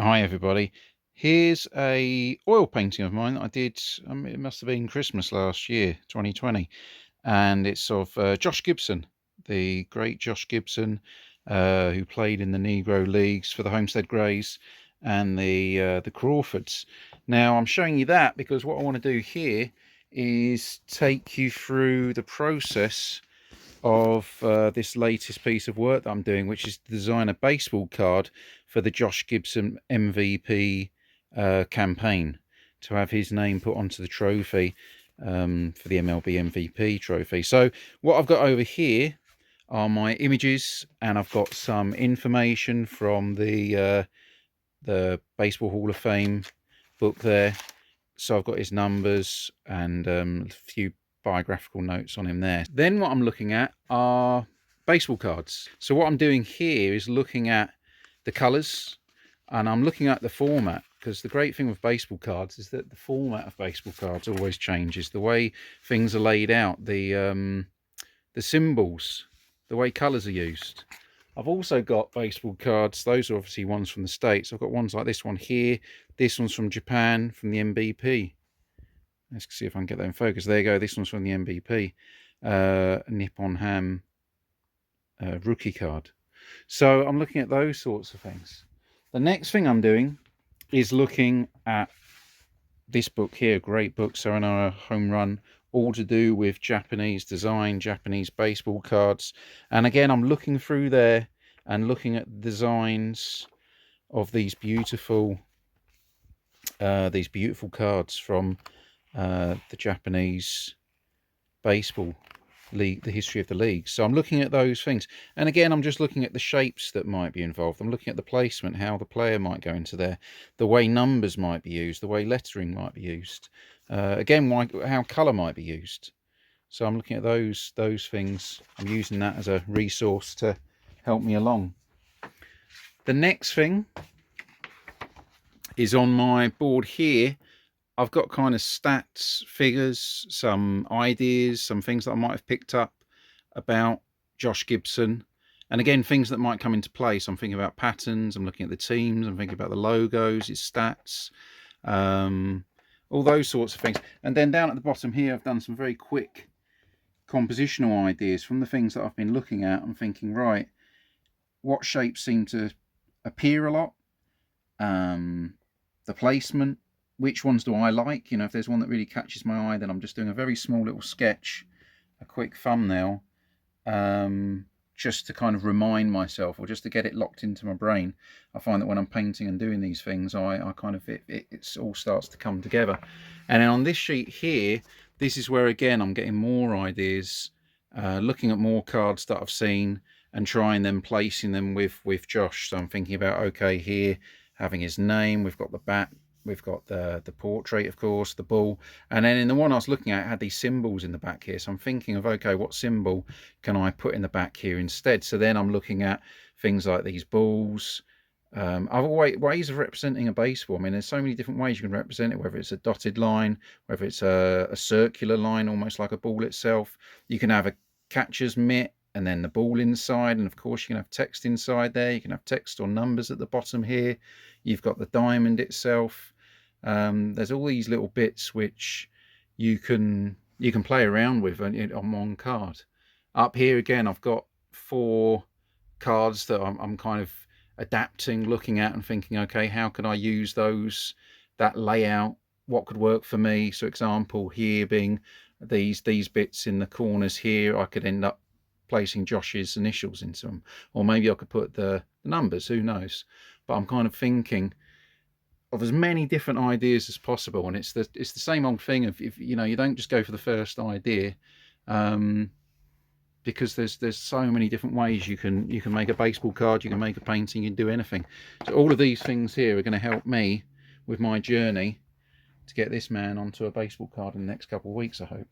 Hi everybody. Here's a oil painting of mine that I did, it must have been Christmas last year, 2020. And it's of Josh Gibson, the great Josh Gibson, who played in the Negro Leagues for the Homestead Greys and the Crawfords. Now I'm showing you that because what I want to do here is take you through the process of this latest piece of work that I'm doing, which is to design a baseball card for the Josh Gibson MVP campaign, to have his name put onto the trophy for the MLB MVP trophy. So what I've got over here are my images, and I've got some information from the Baseball Hall of Fame book there. So I've got his numbers and a few biographical notes on him there. Then what I'm looking at are baseball cards. So what I'm doing here is looking at the colors, and I'm looking at the format, because the great thing with baseball cards is that the format of baseball cards always changes. The way things are laid out, the symbols, the way colors are used. I've also got baseball cards. Those are obviously ones from the States. I've got ones like this one here. This one's from Japan, from the MVP. Let's see if I can get that in focus. There you go. This one's from the MVP. Nippon Ham rookie card. So I'm looking at those sorts of things. The next thing I'm doing is looking at this book here. Great book, Sayonara Home Run. All to do with Japanese design, Japanese baseball cards. And again, I'm looking through there and looking at designs of these beautiful cards from the Japanese baseball league, the history of the league. So I'm looking at those things, and again I'm just looking at the shapes that might be involved. I'm looking at the placement, how the player might go into there, the way numbers might be used, the way lettering might be used, again how color might be used. So I'm looking at those things. I'm using that as a resource to help me along. The next thing is on my board here. I've got kind of stats, figures, some ideas, some things that I might have picked up about Josh Gibson. And again, things that might come into play. So I'm thinking about patterns, I'm looking at the teams, I'm thinking about the logos, his stats, all those sorts of things. And then down at the bottom here, I've done some very quick compositional ideas from the things that I've been looking at. I'm thinking, right, what shapes seem to appear a lot? The placement. Which ones do I like? You know, if there's one that really catches my eye, then I'm just doing a very small little sketch, a quick thumbnail, just to kind of remind myself, or just to get it locked into my brain. I find that when I'm painting and doing these things, I kind of, it all starts to come together. And then on this sheet here, this is where, again, I'm getting more ideas, looking at more cards that I've seen and trying them, placing them with Josh. So I'm thinking about, okay, here, having his name, we've got the bat, we've got the portrait, of course, the ball, and then in the one I was looking at, it had these symbols in the back here. So I'm thinking of, okay, what symbol can I put in the back here instead? So then I'm looking at things like these balls, other ways of representing a baseball. I mean, there's so many different ways you can represent it, whether it's a dotted line, whether it's a circular line, almost like a ball itself. You can have a catcher's mitt and then the ball inside, and of course you can have text inside there. You can have text or numbers at the bottom here. You've got the diamond itself. There's all these little bits which you can play around with on one card. Up here again, I've got 4 cards that I'm kind of adapting, looking at and thinking, okay, how can I use that layout? What could work for me? So example here being these bits in the corners here, I could end up placing Josh's initials into them, or maybe I could put the numbers, who knows. But I'm kind of thinking of as many different ideas as possible, and it's the same old thing of, if you know, you don't just go for the first idea, because there's so many different ways you can make a baseball card, you can make a painting, you can do anything. So all of these things here are going to help me with my journey to get this man onto a baseball card in the next couple of weeks, I hope.